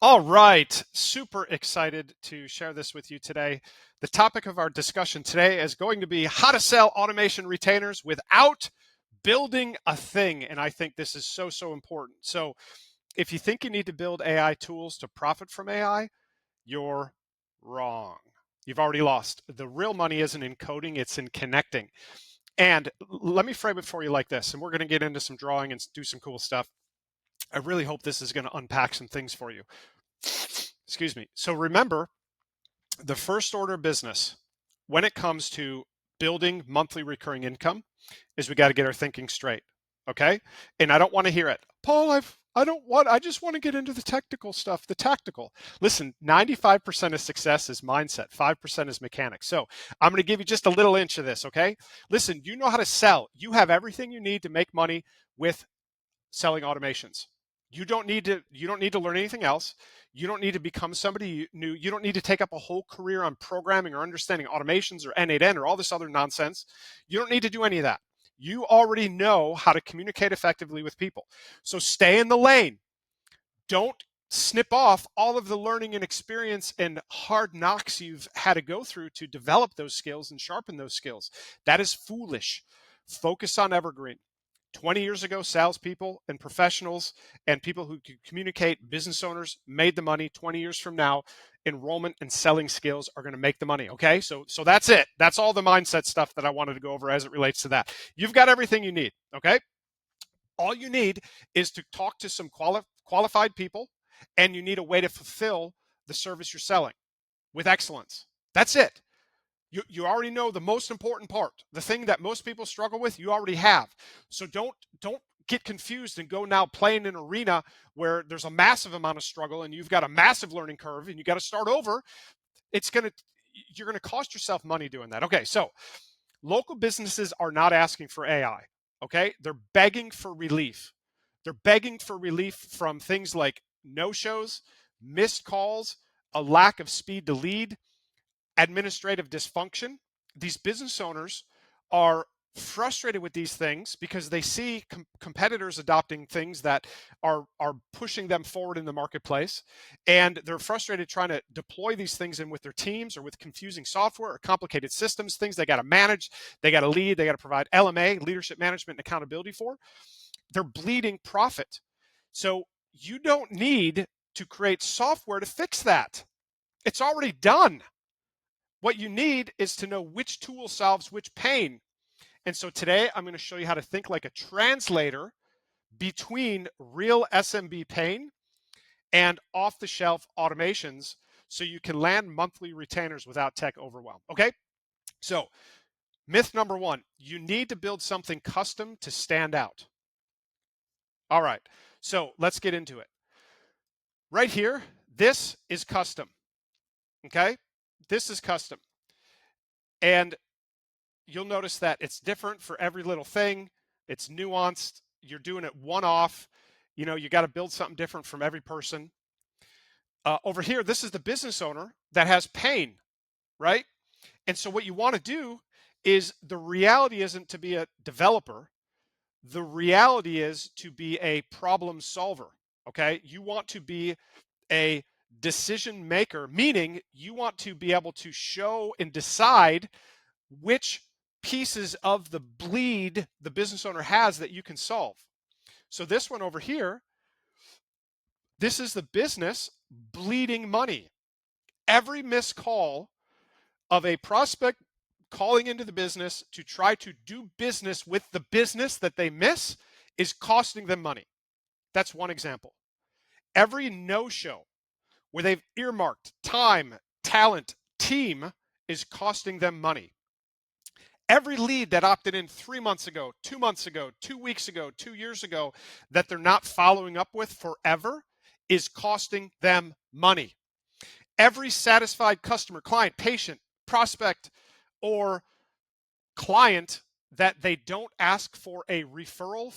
All right, super excited to share this with you today. The topic of our discussion today is going to be how to sell automation retainers without building a thing. And I think this is so important. So, if you think you need to build AI tools to profit from AI, you're wrong. You've already lost. The real money isn't in coding, it's in connecting. And let me frame it for you like this, and we're going to get into some drawing and do some cool stuff. I really hope this is going to unpack some things for you. Excuse me. So remember, the first order of business when it comes to building monthly recurring income is we got to get our thinking straight. Okay. And I don't want to hear it. Paul, I just want to get into the technical stuff, the tactical. Listen, 95% of success is mindset, 5% is mechanics. So I'm going to give you just a little inch of this. Okay. Listen, you know how to sell. You have everything you need to make money with selling automations. You don't need to learn anything else. You don't need to become somebody new. You don't need to take up a whole career on programming or understanding automations or N8N or all this other nonsense. You don't need to do any of that. You already know how to communicate effectively with people. So stay in the lane. Don't snip off all of the learning and experience and hard knocks you've had to go through to develop those skills and sharpen those skills. That is foolish. Focus on evergreen. 20 years ago, salespeople and professionals and people who could communicate, business owners made the money. 20 years from now, enrollment and selling skills are going to make the money. Okay, so that's it. That's all the mindset stuff that I wanted to go over as it relates to that. You've got everything you need. Okay, all you need is to talk to some qualified people, and you need a way to fulfill the service you're selling with excellence. That's it. You already know the most important part. The thing that most people struggle with, you already have. So don't get confused and go now play in an arena where there's a massive amount of struggle and you've got a massive learning curve and you got to start over. You're going to cost yourself money doing that. Okay, so local businesses are not asking for AI. Okay, they're begging for relief. They're begging for relief from things like no shows, missed calls, a lack of speed to lead, administrative dysfunction. These business owners are frustrated with these things because they see competitors adopting things that are pushing them forward in the marketplace, and they're frustrated trying to deploy these things in with their teams or with confusing software or complicated systems, things they got to manage, they got to lead, they got to provide LMA, leadership management and accountability for. They're bleeding profit. So you don't need to create software to fix that. It's already done. What you need is to know which tool solves which pain. And so today I'm going to show you how to think like a translator between real SMB pain and off-the-shelf automations so you can land monthly retainers without tech overwhelm. Okay? So myth number one, you need to build something custom to stand out. All right, so let's get into it. Right here, this is custom. Okay? This is custom. And you'll notice that it's different for every little thing. It's nuanced. You're doing it one off. You got to build something different from every person. Over here, this is the business owner that has pain, right? And so what you want to do is, the reality isn't to be a developer. The reality is to be a problem solver. Okay. You want to be a decision maker, meaning you want to be able to show and decide which pieces of the bleed the business owner has that you can solve. So this one over here, this is the business bleeding money. Every missed call of a prospect calling into the business to try to do business with the business that they miss is costing them money. That's one example. Every no-show where they've earmarked time, talent, team is costing them money. Every lead that opted in 3 months ago, 2 months ago, 2 weeks ago, 2 years ago, that they're not following up with forever is costing them money. Every satisfied customer, client, patient, prospect, or client that they don't ask for a referral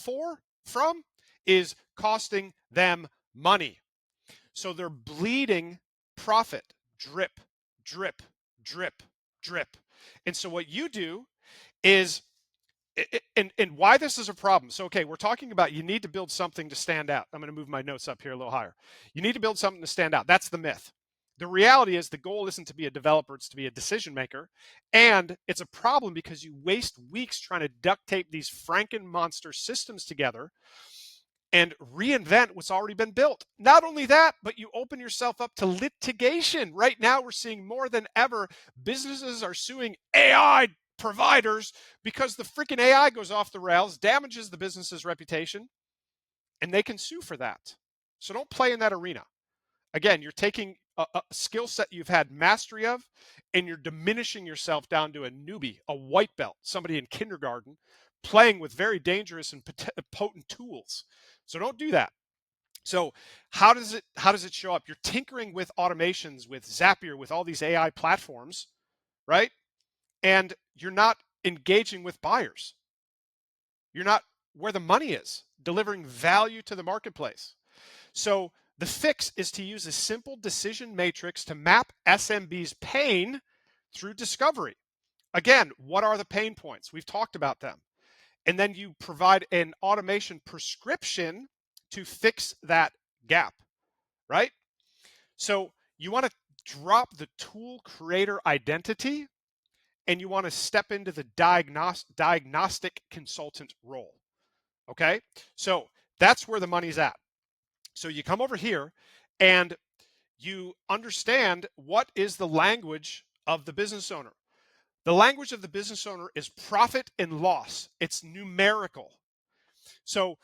from is costing them money. So they're bleeding profit, drip, drip, drip, drip. And so what you do is And why this is a problem. So, okay, we're talking about you need to build something to stand out. I'm going to move my notes up here a little higher. You need to build something to stand out. That's the myth. The reality is the goal isn't to be a developer, it's to be a decision maker. And it's a problem because you waste weeks trying to duct tape these Franken monster systems together and reinvent what's already been built. Not only that, but you open yourself up to litigation. Right now, we're seeing more than ever, businesses are suing AI providers because the freaking AI goes off the rails, damages the business's reputation, and they can sue for that. So don't play in that arena. Again, you're taking a skill set you've had mastery of, and you're diminishing yourself down to a newbie, a white belt, somebody in kindergarten, playing with very dangerous and potent tools. So don't do that. So how does it show up? You're tinkering with automations, with Zapier, with all these AI platforms, right? And you're not engaging with buyers. You're not where the money is, delivering value to the marketplace. So the fix is to use a simple decision matrix to map SMB's pain through discovery. Again, what are the pain points? We've talked about them. And then you provide an automation prescription to fix that gap, right? So you want to drop the tool creator identity and you want to step into the diagnostic consultant role, okay? So that's where the money's at. So you come over here and you understand what is the language of the business owner. The language of the business owner is profit and loss. It's numerical. So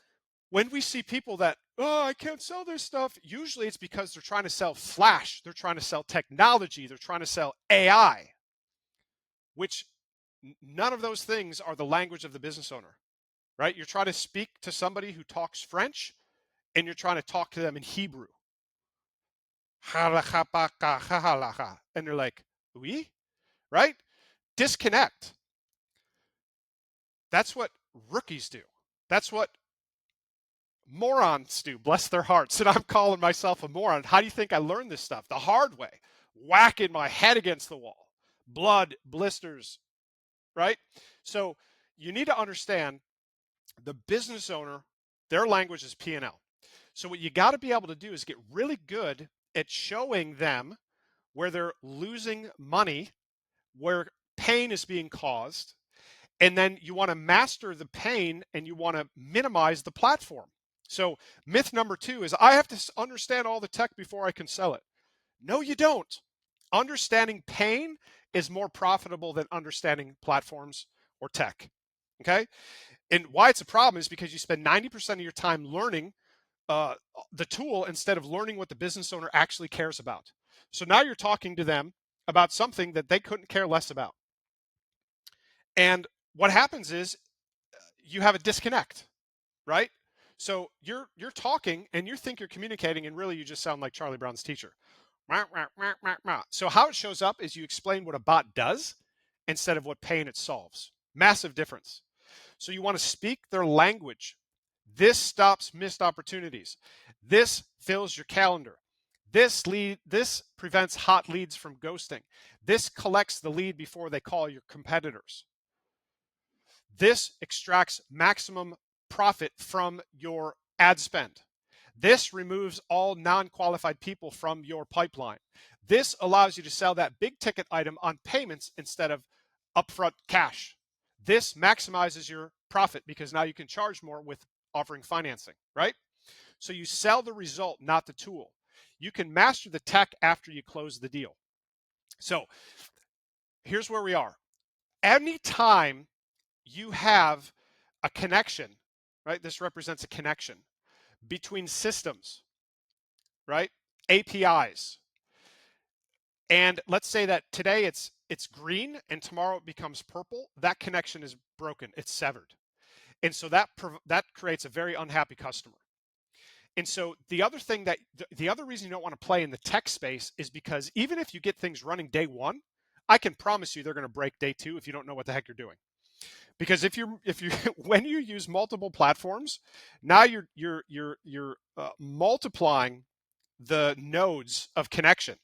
when we see people that, oh, I can't sell this stuff, usually it's because they're trying to sell flash, they're trying to sell technology, they're trying to sell AI, which none of those things are the language of the business owner, right? You're trying to speak to somebody who talks French and you're trying to talk to them in Hebrew. And they're like, oui, right? Disconnect. That's what rookies do. That's what morons do, bless their hearts. And I'm calling myself a moron. How do you think I learned this stuff? The hard way, whacking my head against the wall, blood, blisters, right? So you need to understand the business owner, their language is P&L. So what you got to be able to do is get really good at showing them where they're losing money, where pain is being caused, and then you want to master the pain and you want to minimize the platform. So myth number 2 is I have to understand all the tech before I can sell it. No, you don't. Understanding pain is more profitable than understanding platforms or tech. Okay? And why it's a problem is because you spend 90% of your time learning the tool instead of learning what the business owner actually cares about. So now you're talking to them about something that they couldn't care less about. And what happens is you have a disconnect, right? So you're talking and you think you're communicating and really you just sound like Charlie Brown's teacher. So how it shows up is you explain what a bot does instead of what pain it solves. Massive difference. So you want to speak their language. This stops missed opportunities. This fills your calendar. This prevents hot leads from ghosting. This collects the lead before they call your competitors. This extracts maximum profit from your ad spend. This removes all non-qualified people from your pipeline. This allows you to sell that big ticket item on payments instead of upfront cash. This maximizes your profit because now you can charge more with offering financing, right? So you sell the result, not the tool. You can master the tech after you close the deal. So here's where we are. Anytime you have a connection, right? This represents a connection between systems, right? APIs. And let's say that today it's green and tomorrow it becomes purple. That connection is broken. It's severed. And so that creates a very unhappy customer. And so the other thing that the other reason you don't want to play in the tech space is because even if you get things running day 1, I can promise you they're going to break day 2 if you don't know what the heck you're doing. Because if you when you use multiple platforms, now you're multiplying the nodes of connection,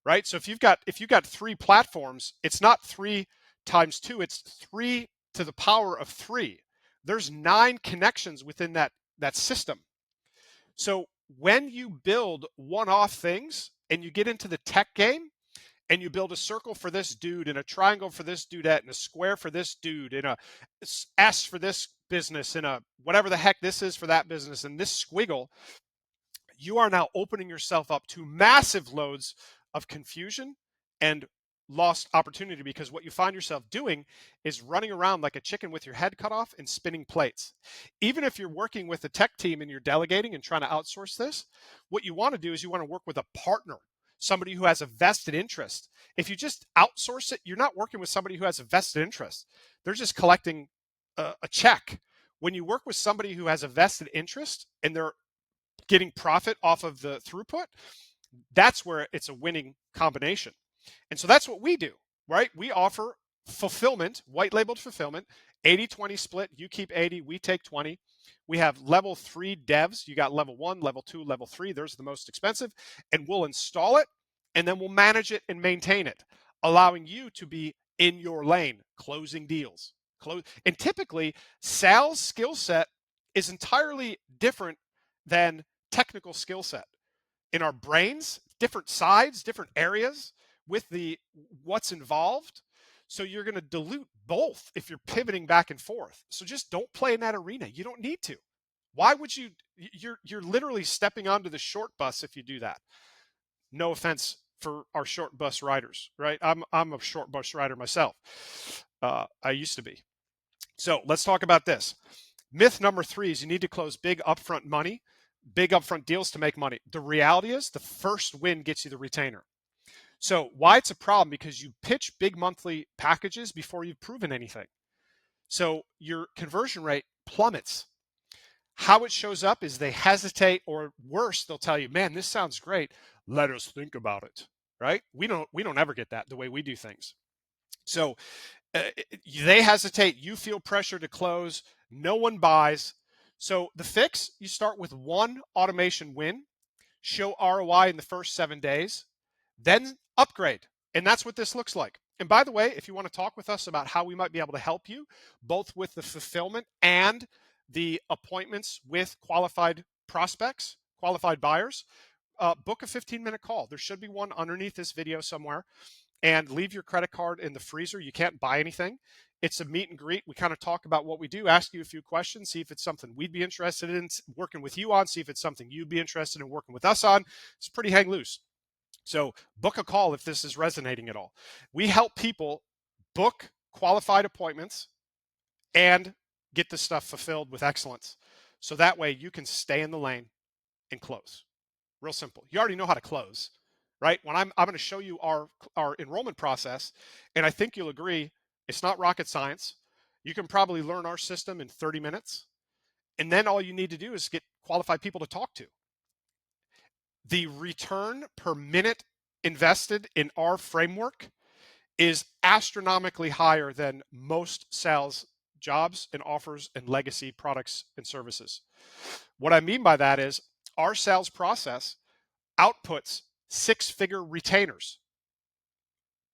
right? So if you've got 3 platforms, it's not 3 times 2, it's 3 to the power of 3. There's 9 connections within that system. So when you build one-off things and you get into the tech game and you build a circle for this dude and a triangle for this dudette and a square for this dude and a S for this business and a whatever the heck this is for that business and this squiggle, you are now opening yourself up to massive loads of confusion and lost opportunity, because what you find yourself doing is running around like a chicken with your head cut off and spinning plates. Even if you're working with a tech team and you're delegating and trying to outsource this, what you want to do is you want to work with a partner, somebody who has a vested interest. If you just outsource it, you're not working with somebody who has a vested interest. They're just collecting a check. When you work with somebody who has a vested interest and they're getting profit off of the throughput, that's where it's a winning combination. And so that's what we do, right? We offer fulfillment, white labeled fulfillment, 80-20 split. You keep 80, we take 20. We have level 3 devs. You got level 1, level 2, level 3. There's the most expensive. And we'll install it, and then we'll manage it and maintain it, allowing you to be in your lane, closing deals. And typically, sales skill set is entirely different than technical skill set. In our brains, different sides, different areas with the what's involved. So you're going to dilute both if you're pivoting back and forth. So just don't play in that arena. You don't need to. Why would you? You're literally stepping onto the short bus if you do that. No offense for our short bus riders, right? I'm a short bus rider myself. I used to be. So let's talk about this. Myth number 3 is you need to close big upfront money, big upfront deals to make money. The reality is the first win gets you the retainer. So why it's a problem? Because you pitch big monthly packages before you've proven anything. So your conversion rate plummets. How it shows up is they hesitate, or worse, they'll tell you, man, this sounds great. Let us think about it, right? We don't ever get that the way we do things. So they hesitate. You feel pressure to close. No one buys. So the fix, you start with one automation win, show ROI in the first 7 days, then upgrade. And that's what this looks like. And by the way, if you want to talk with us about how we might be able to help you, both with the fulfillment and the appointments with qualified prospects, qualified buyers, book a 15-minute call. There should be one underneath this video somewhere. And leave your credit card in the freezer. You can't buy anything. It's a meet and greet. We kind of talk about what we do, ask you a few questions, see if it's something we'd be interested in working with you on, see if it's something you'd be interested in working with us on. It's pretty hang loose. So book a call if this is resonating at all. We help people book qualified appointments and get this stuff fulfilled with excellence. So that way you can stay in the lane and close. Real simple. You already know how to close, right? When I'm going to show you our enrollment process, and I think you'll agree, it's not rocket science. You can probably learn our system in 30 minutes. And then all you need to do is get qualified people to talk to. The return per minute invested in our framework is astronomically higher than most sales jobs and offers and legacy products and services. What I mean by that is our sales process outputs 6-figure retainers.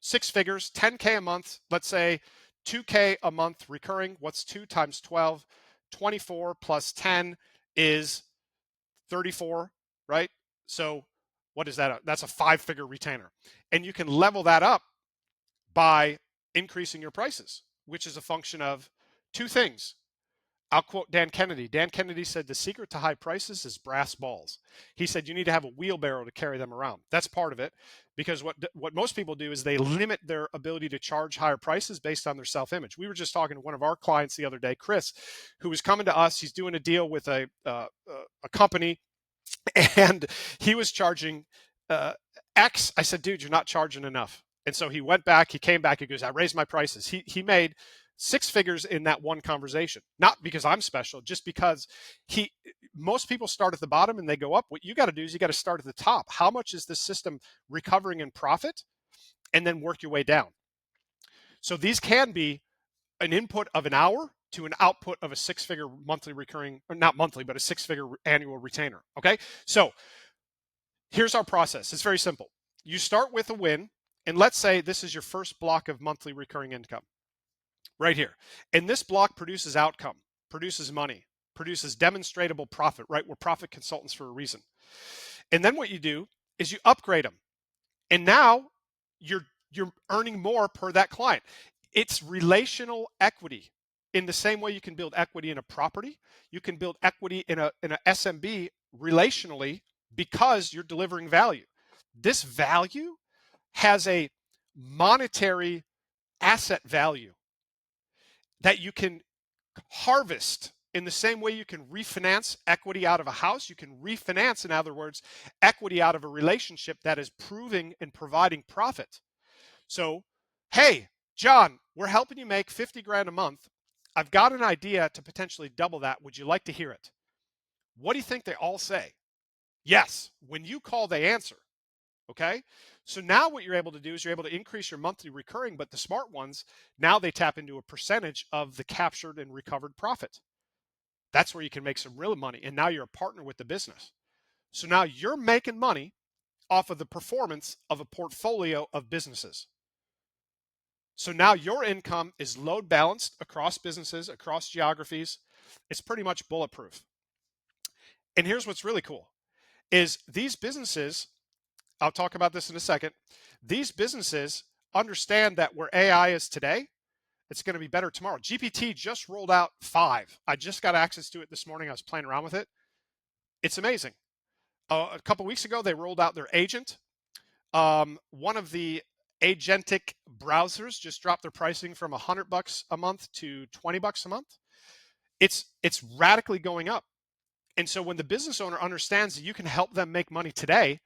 6 figures, 10K a month, let's say 2K a month recurring. What's 2 times 12? 24 plus 10 is 34, right? So what is that? That's a 5-figure retainer. And you can level that up by increasing your prices, which is a function of 2 things. I'll quote Dan Kennedy. Dan Kennedy said, the secret to high prices is brass balls. He said, you need to have a wheelbarrow to carry them around. That's part of it, because what most people do is they limit their ability to charge higher prices based on their self-image. We were just talking to one of our clients the other day, Chris, who was coming to us. He's doing a deal with a company, and he was charging X. I said, dude, you're not charging enough. And so he went back, he came back, he goes, I raised my prices. He made 6 figures in that one conversation, not because I'm special, just because most people start at the bottom and they go up. What you got to do is you got to start at the top. How much is this system recovering in profit? And then work your way down. So these can be an input of an hour to an output of a 6-figure monthly recurring, or not monthly, but a 6-figure annual retainer. Okay. So here's our process. It's very simple. You start with a win, and let's say this is your first block of monthly recurring income. right here. And this block produces outcome, produces money, produces demonstrable profit, right? We're profit consultants for a reason. And then what you do is you upgrade them. And now you're earning more per that client. It's relational equity. In the same way you can build equity in a property, you can build equity in a SMB relationally because you're delivering value. This value has a monetary asset value that you can harvest in the same way you can refinance equity out of a house. You can refinance, in other words, equity out of a relationship that is proving and providing profit. So, hey, John, we're helping you make 50 grand a month. I've got an idea to potentially double that. Would you like to hear it? What do you think they all say? Yes. When you call, they answer. Okay. So now what you're able to do is you're able to increase your monthly recurring, but the smart ones, now they tap into a percentage of the captured and recovered profit. That's where you can make some real money. And now you're a partner with the business. So now you're making money off of the performance of a portfolio of businesses. So now your income is load balanced across businesses, across geographies. It's pretty much bulletproof. And here's what's really cool is these businesses, I'll talk about this in a second. These businesses understand that where AI is today, it's going to be better tomorrow. GPT just rolled out 5. I just got access to it this morning. I was playing around with it. It's amazing. A couple weeks ago, they rolled out their agent. One of the agentic browsers just dropped their pricing from $100 a month to $20 a month. It's radically going up. And so when the business owner understands that you can help them make money today,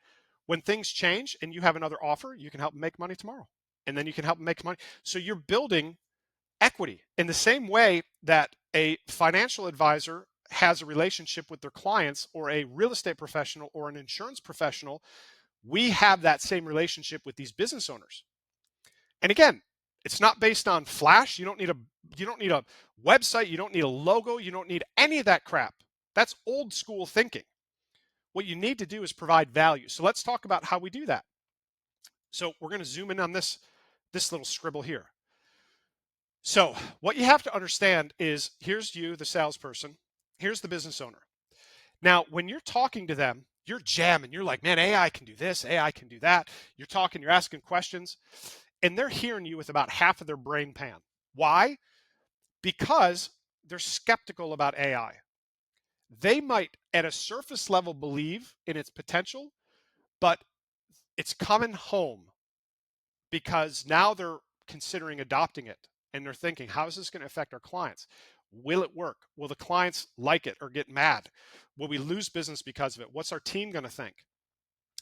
when things change and you have another offer, you can help them make money tomorrow. And then you can help them make money. So you're building equity in the same way that a financial advisor has a relationship with their clients, or a real estate professional or an insurance professional. We have that same relationship with these business owners. And again, it's not based on flash. You don't need a website. You don't need a logo. You don't need any of that crap. That's old school thinking. What you need to do is provide value. So let's talk about how we do that. So we're going to zoom in on this little scribble here. So what you have to understand is, here's you, the salesperson. Here's the business owner. Now, when you're talking to them, you're jamming. You're like, man, AI can do this. AI can do that. You're talking, you're asking questions, and they're hearing you with about half of their brain pan. Why? Because they're skeptical about AI. They might, at a surface level, believe in its potential, but it's coming home because now they're considering adopting it. And they're thinking, how is this going to affect our clients? Will it work? Will the clients like it or get mad? Will we lose business because of it? What's our team going to think?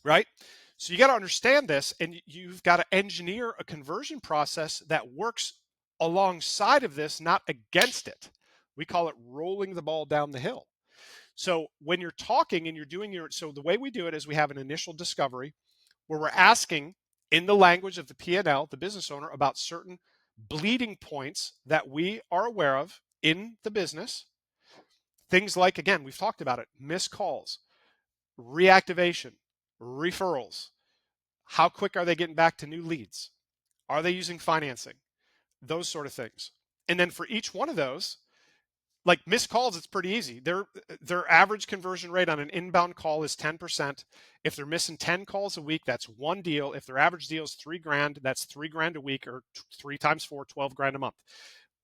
Right? So you got to understand this, and you've got to engineer a conversion process that works alongside of this, not against it. We call it rolling the ball down the hill. So when you're talking and you're doing so the way we do it is we have an initial discovery where we're asking in the language of the P&L, the business owner, about certain bleeding points that we are aware of in the business. Things like, again, we've talked about it, missed calls, reactivation, referrals. How quick are they getting back to new leads? Are they using financing? Those sort of things. And then for each one of those, like missed calls, it's pretty easy. Their average conversion rate on an inbound call is 10%. If they're missing 10 calls a week, that's one deal. If their average deal is $3,000, that's $3,000 a week, or 3 times 4, 12 grand a month.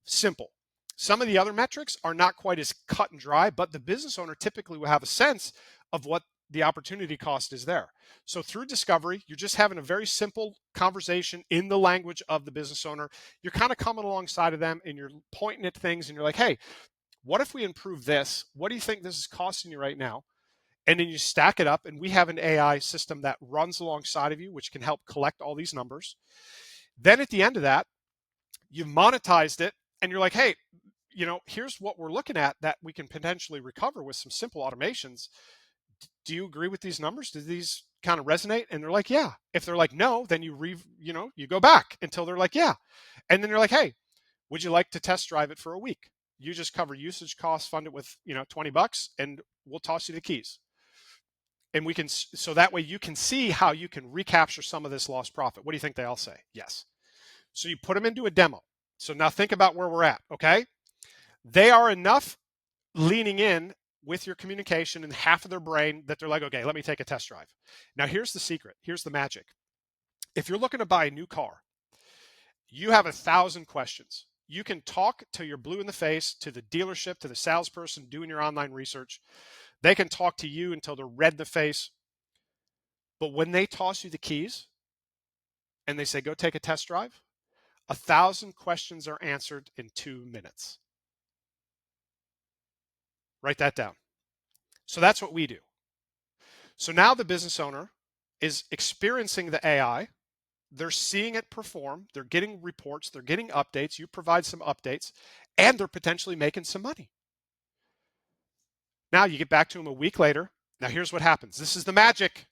Simple. Some of the other metrics are not quite as cut and dry, but the business owner typically will have a sense of what the opportunity cost is there. So through discovery, you're just having a very simple conversation in the language of the business owner. You're kind of coming alongside of them and you're pointing at things and you're like, hey, what if we improve this? What do you think this is costing you right now? And then you stack it up, and we have an AI system that runs alongside of you, which can help collect all these numbers. Then at the end of that, you've monetized it, and you're like, hey, here's what we're looking at that we can potentially recover with some simple automations. Do you agree with these numbers? Do these kind of resonate? And they're like, yeah. If they're like, no, then you go back until they're like, yeah. And then you're like, hey, would you like to test drive it for a week? You just cover usage costs, fund it with $20, and we'll toss you the keys. And we can, so that way you can see how you can recapture some of this lost profit. What do you think they all say? Yes. So you put them into a demo. So now think about where we're at, okay? They are enough leaning in with your communication and half of their brain that they're like, okay, let me take a test drive. Now, here's the secret. Here's the magic. If you're looking to buy a new car, you have 1,000 questions. You can talk till you're blue in the face to the dealership, to the salesperson doing your online research. They can talk to you until they're red in the face. But when they toss you the keys and they say, go take a test drive, 1,000 questions are answered in 2 minutes. Write that down. So that's what we do. So now the business owner is experiencing the AI. They're seeing it perform. They're getting reports. They're getting updates. You provide some updates, and they're potentially making some money. Now you get back to them a week later. Now here's what happens. This is the magic.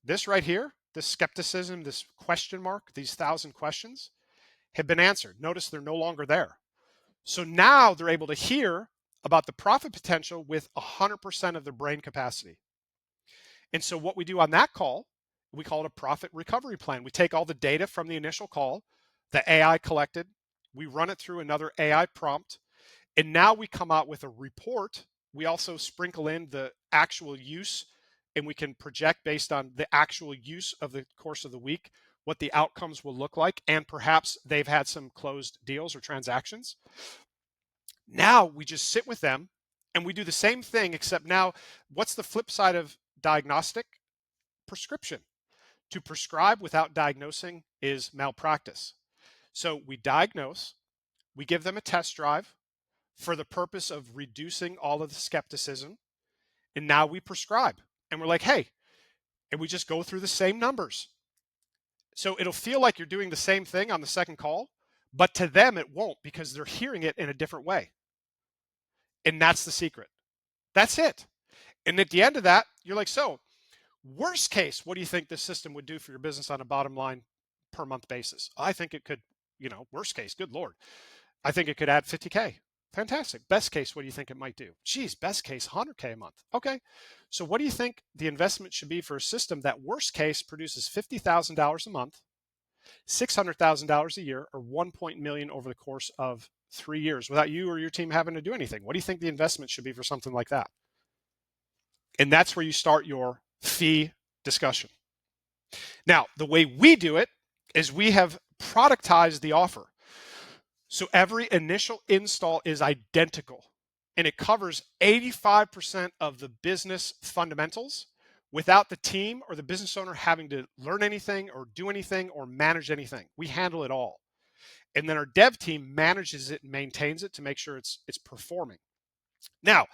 This right here, this skepticism, this question mark, these 1,000 questions have been answered. Notice they're no longer there. So now they're able to hear about the profit potential with 100% of their brain capacity. And so what we do on that call, we call it a profit recovery plan. We take all the data from the initial call, the AI collected, we run it through another AI prompt, and now we come out with a report. We also sprinkle in the actual use, and we can project based on the actual use of the course of the week what the outcomes will look like, and perhaps they've had some closed deals or transactions. Now we just sit with them and we do the same thing, except now what's the flip side of diagnostic? Prescription. To prescribe without diagnosing is malpractice. So we diagnose, we give them a test drive for the purpose of reducing all of the skepticism, and now we prescribe. And we're like, hey, and we just go through the same numbers. So it'll feel like you're doing the same thing on the second call, but to them it won't, because they're hearing it in a different way. And that's the secret. That's it. And at the end of that, you're like, so worst case, what do you think this system would do for your business on a bottom line per month basis? I think it could, worst case, good Lord. I think it could add 50K. Fantastic. Best case, what do you think it might do? Geez, best case, 100K a month. Okay. So what do you think the investment should be for a system that worst case produces $50,000 a month, $600,000 a year, or 1 million over the course of 3 years without you or your team having to do anything? What do you think the investment should be for something like that? And that's where you start your fee discussion. Now, the way we do it is we have productized the offer. So every initial install is identical, and it covers 85% of the business fundamentals without the team or the business owner having to learn anything or do anything or manage anything. We handle it all. And then our dev team manages it and maintains it to make sure it's performing. Now,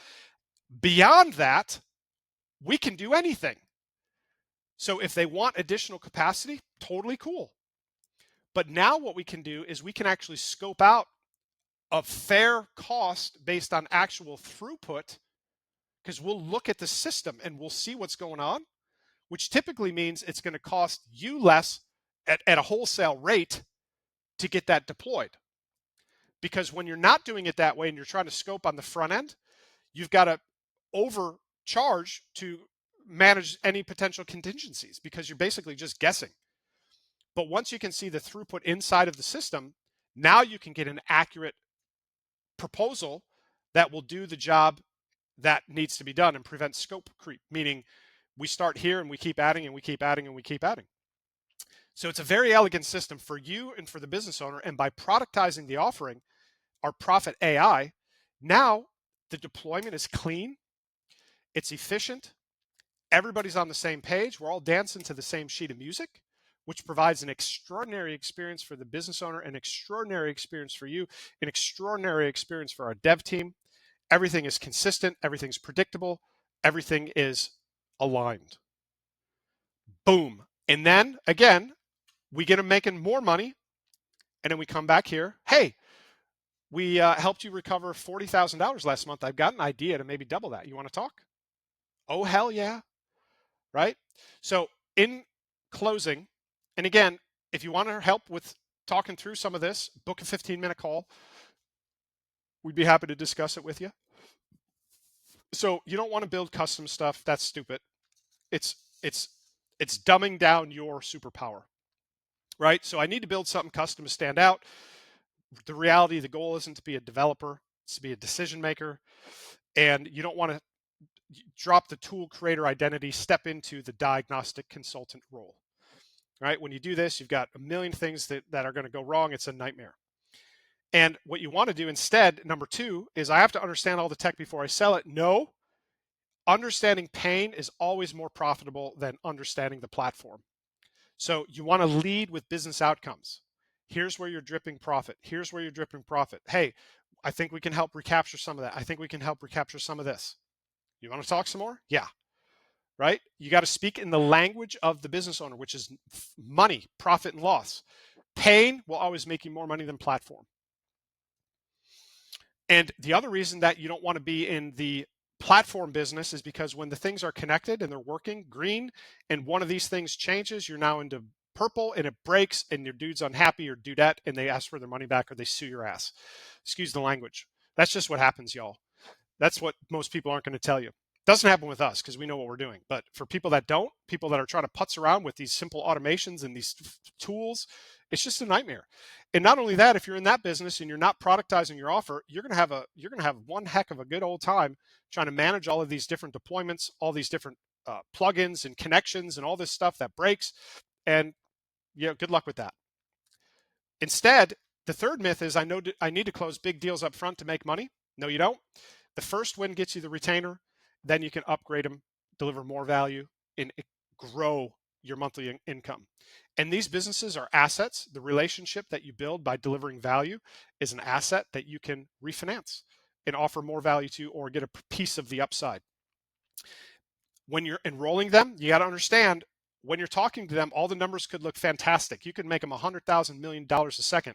beyond that, we can do anything. So if they want additional capacity, totally cool. But now what we can do is we can actually scope out a fair cost based on actual throughput, because we'll look at the system and we'll see what's going on, which typically means it's going to cost you less at a wholesale rate to get that deployed. Because when you're not doing it that way and you're trying to scope on the front end, you've got to overcharge to manage any potential contingencies, because you're basically just guessing. But once you can see the throughput inside of the system, now you can get an accurate proposal that will do the job that needs to be done and prevent scope creep, meaning we start here and we keep adding and we keep adding and we keep adding. So it's a very elegant system for you and for the business owner. And by productizing the offering, our Profit AI, now the deployment is clean, it's efficient, everybody's on the same page, we're all dancing to the same sheet of music, which provides an extraordinary experience for the business owner, an extraordinary experience for you, an extraordinary experience for our dev team. Everything is consistent, everything's predictable, everything is aligned. Boom. And then again, we get them making more money, and then we come back here. Hey, we helped you recover $40,000 last month. I've got an idea to maybe double that. You want to talk? Oh, hell yeah. Right? So in closing, and again, if you want our help with talking through some of this, book a 15-minute call. We'd be happy to discuss it with you. So you don't want to build custom stuff. That's stupid. It's dumbing down your superpower, right? So I need to build something custom to stand out. The reality, the goal isn't to be a developer, it's to be a decision maker. And you don't want to drop the tool creator identity, step into the diagnostic consultant role. Right? When you do this, you've got a million things that are going to go wrong. It's a nightmare. And what you want to do instead, number two, is I have to understand all the tech before I sell it. No, understanding pain is always more profitable than understanding the platform. So you want to lead with business outcomes. Here's where you're dripping profit. Here's where you're dripping profit. Hey, I think we can help recapture some of that. I think we can help recapture some of this. You want to talk some more? Yeah. Right? You got to speak in the language of the business owner, which is money, profit, and loss. Pain will always make you more money than platform. And the other reason that you don't want to be in the platform business is because when the things are connected and they're working green, and one of these things changes, you're now into purple and it breaks and your dude's unhappy or dudette and they ask for their money back or they sue your ass. Excuse the language. That's just what happens, y'all. That's what most people aren't going to tell you. Doesn't happen with us because we know what we're doing. But for people that don't, people that are trying to putz around with these simple automations and these tools, it's just a nightmare. And not only that, if you're in that business and you're not productizing your offer, you're going to have one heck of a good old time trying to manage all of these different deployments, all these different plugins and connections and all this stuff that breaks. And good luck with that. Instead, the third myth is I need to close big deals up front to make money. No, you don't. The first win gets you the retainer. Then you can upgrade them, deliver more value, and grow your monthly income. And these businesses are assets. The relationship that you build by delivering value is an asset that you can refinance and offer more value to or get a piece of the upside. When you're enrolling them, you got to understand when you're talking to them, all the numbers could look fantastic. You could make them $100,000 million a second,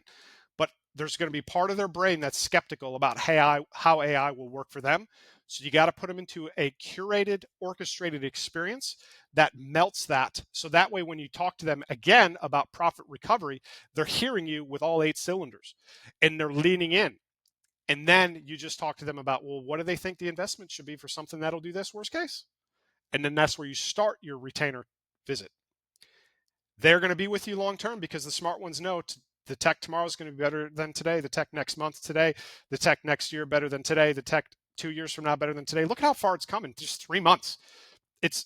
but there's going to be part of their brain that's skeptical about how AI will work for them. So you got to put them into a curated, orchestrated experience that melts that. So that way, when you talk to them again about profit recovery, they're hearing you with all 8 cylinders and they're leaning in. And then you just talk to them about, well, what do they think the investment should be for something that'll do this worst case? And then that's where you start your retainer visit. They're going to be with you long term because the smart ones know the tech tomorrow is going to be better than today. The tech next month today. The tech next year better than today. The tech 2 years from now better than today. Look how far it's come in just 3 months. It's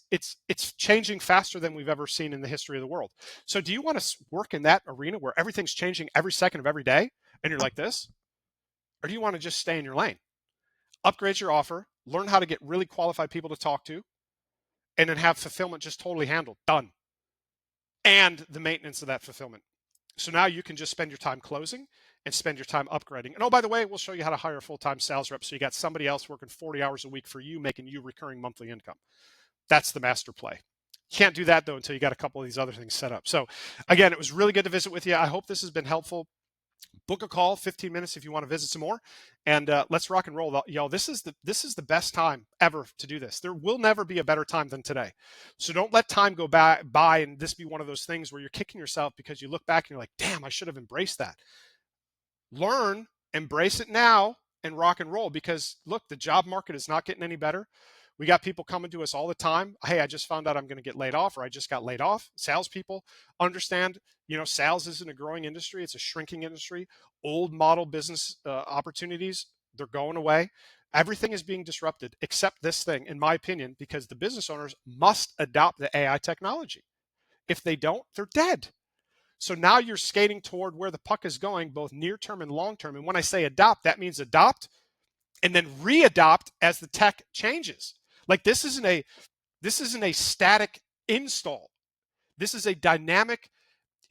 changing faster than we've ever seen in the history of the world. So do you want to work in that arena where everything's changing every second of every day and you're like this? Or do you want to just stay in your lane? Upgrade your offer, learn how to get really qualified people to talk to, and then have fulfillment just totally handled, done. And the maintenance of that fulfillment. So now you can just spend your time closing and spend your time upgrading. And oh, by the way, we'll show you how to hire a full-time sales rep. So you got somebody else working 40 hours a week for you, making you recurring monthly income. That's the master play. You can't do that though until you got a couple of these other things set up. So again, it was really good to visit with you. I hope this has been helpful. Book a call, 15 minutes if you want to visit some more, and let's rock and roll, y'all. This is the best time ever to do this. There will never be a better time than today. So don't let time go by and this be one of those things where you're kicking yourself because you look back and you're like, damn, I should have embraced that. Learn, embrace it now, and rock and roll, because look, the job market is not getting any better. We got people coming to us all the time. Hey, I just found out I'm going to get laid off, or I just got laid off. Salespeople understand, sales isn't a growing industry. It's a shrinking industry. Old model business opportunities, they're going away. Everything is being disrupted except this thing, in my opinion, because the business owners must adopt the AI technology. If they don't, they're dead. So now you're skating toward where the puck is going, both near term and long term. And when I say adopt, that means adopt and then re-adopt as the tech changes. Like this isn't a static install. This is a dynamic,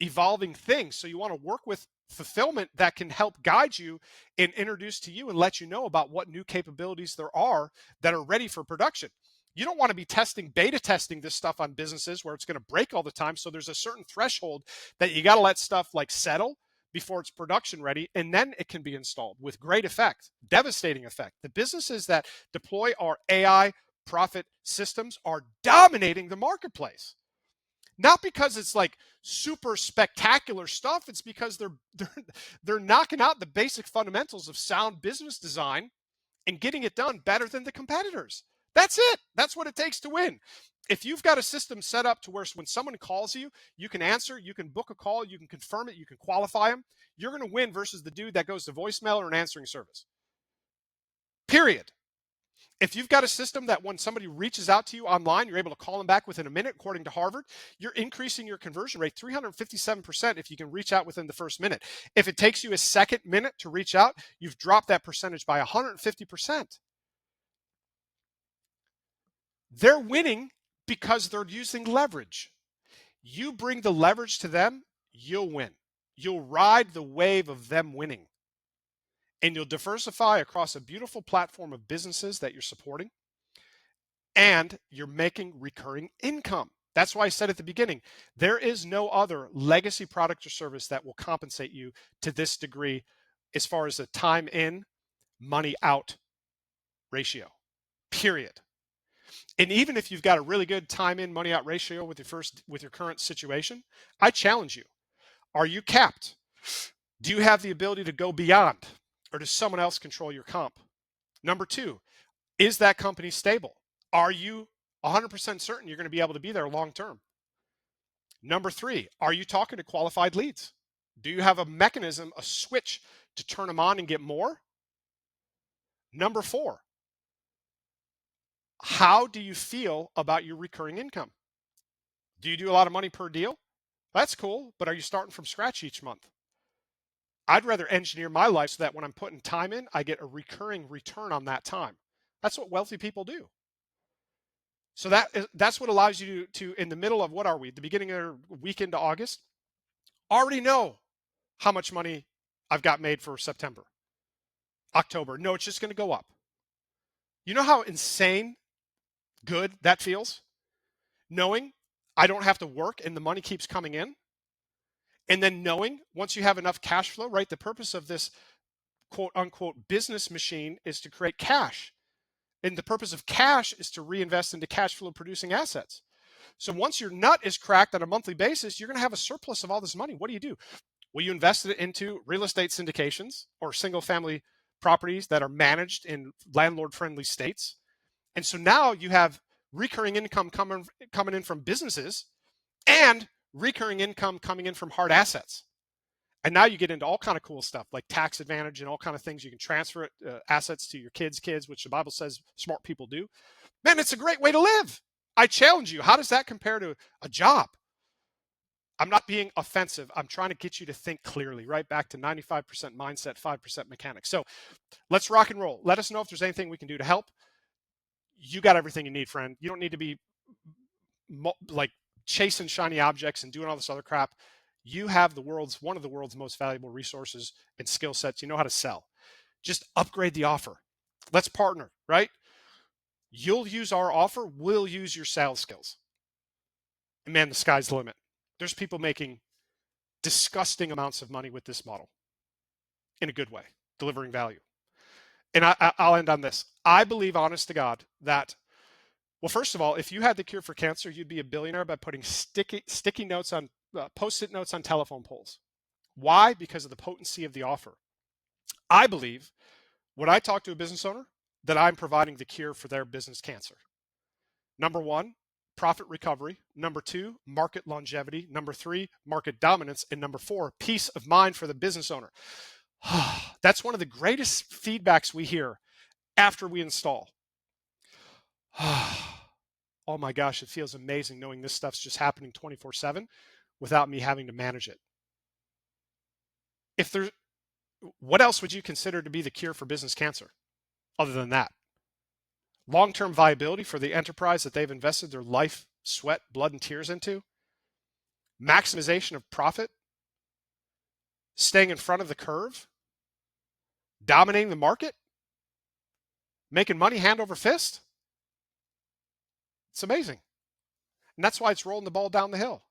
evolving thing. So you want to work with fulfillment that can help guide you and introduce to you and let you know about what new capabilities there are that are ready for production. You don't want to be beta testing this stuff on businesses where it's going to break all the time. So there's a certain threshold that you got to let stuff like settle before it's production ready, and then it can be installed with great effect, devastating effect. The businesses that deploy our AI profit systems are dominating the marketplace. Not because it's like super spectacular stuff. It's because they're knocking out the basic fundamentals of sound business design and getting it done better than the competitors. That's it. That's what it takes to win. If you've got a system set up to where when someone calls you, you can answer, you can book a call, you can confirm it, you can qualify them, you're going to win versus the dude that goes to voicemail or an answering service. Period. If you've got a system that when somebody reaches out to you online, you're able to call them back within a minute, according to Harvard, you're increasing your conversion rate 357% if you can reach out within the first minute. If it takes you a second minute to reach out, you've dropped that percentage by 150%. They're winning because they're using leverage. You bring the leverage to them, you'll win. You'll ride the wave of them winning. And you'll diversify across a beautiful platform of businesses that you're supporting. And you're making recurring income. That's why I said at the beginning, there is no other legacy product or service that will compensate you to this degree as far as the time in, money out ratio, period. And even if you've got a really good time in, money out ratio with your current situation, I challenge you. Are you capped? Do you have the ability to go beyond, or does someone else control your comp? Number two, is that company stable? Are you 100% certain you're going to be able to be there long term? Number three, are you talking to qualified leads? Do you have a mechanism, a switch to turn them on and get more? Number four, how do you feel about your recurring income? Do you do a lot of money per deal? That's cool, but are you starting from scratch each month? I'd rather engineer my life so that when I'm putting time in, I get a recurring return on that time. That's what wealthy people do. So that's what allows you to in the middle of, what are we, the beginning of the week into August, already know how much money I've got made for September, October. No, it's just going to go up. You know how insane good that feels? Knowing I don't have to work and the money keeps coming in. And then knowing once you have enough cash flow, right? The purpose of this quote unquote business machine is to create cash. And the purpose of cash is to reinvest into cash flow producing assets. So once your nut is cracked on a monthly basis, you're going to have a surplus of all this money. What do? Well, you invest it into real estate syndications or single family properties that are managed in landlord friendly states. And so now you have recurring income coming in from businesses and recurring income coming in from hard assets. And now you get into all kind of cool stuff like tax advantage and all kind of things. You can transfer assets to your kids, which the Bible says smart people do. Man, it's a great way to live. I challenge you. How does that compare to a job? I'm not being offensive. I'm trying to get you to think clearly, right? Back to 95% mindset, 5% mechanics. So let's rock and roll. Let us know if there's anything we can do to help. You got everything you need, friend. You don't need to be like chasing shiny objects and doing all this other crap. You have one of the world's most valuable resources and skill sets. You know how to sell. Just upgrade the offer. Let's partner, right? You'll use our offer. We'll use your sales skills. And man, the sky's the limit. There's people making disgusting amounts of money with this model in a good way, delivering value. And I'll end on this. I believe, honest to God, that, well, first of all, if you had the cure for cancer, you'd be a billionaire by putting sticky notes on post-it notes on telephone poles. Why? Because of the potency of the offer. I believe when I talk to a business owner that I'm providing the cure for their business cancer. Number one, profit recovery. Number two, market longevity. Number three, market dominance. And number four, peace of mind for the business owner. That's one of the greatest feedbacks we hear after we install. Oh my gosh, it feels amazing knowing this stuff's just happening 24/7 without me having to manage it. What else would you consider to be the cure for business cancer other than that? Long-term viability for the enterprise that they've invested their life, sweat, blood, and tears into. Maximization of profit. Staying in front of the curve. Dominating the market. Making money hand over fist. It's amazing. And that's why it's rolling the ball down the hill.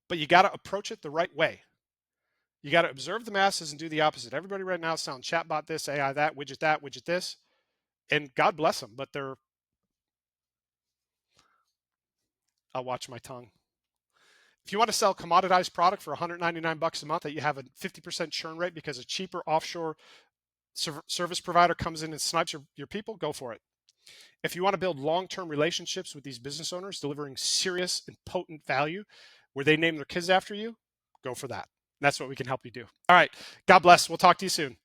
But you got to approach it the right way. You got to observe the masses and do the opposite. Everybody right now is selling chatbot this, AI that, widget this. And God bless them, but I'll watch my tongue. If you want to sell commoditized product for $199 a month that you have a 50% churn rate because a cheaper offshore service provider comes in and snipes your people, go for it. If you want to build long-term relationships with these business owners, delivering serious and potent value where they name their kids after you, go for that. That's what we can help you do. All right. God bless. We'll talk to you soon.